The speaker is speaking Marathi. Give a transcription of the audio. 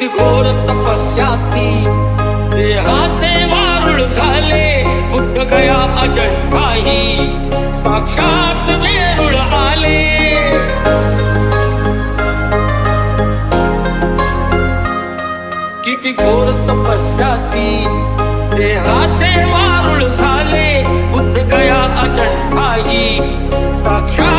घोर तपस्याती देहाचे वारुळ झाले बुद्ध गया अजंठाही साक्षात जेरूळ आले किती घोर तपस्याती देहाचे वारुळ झाले बुद्ध गया अजंठाही साक्षात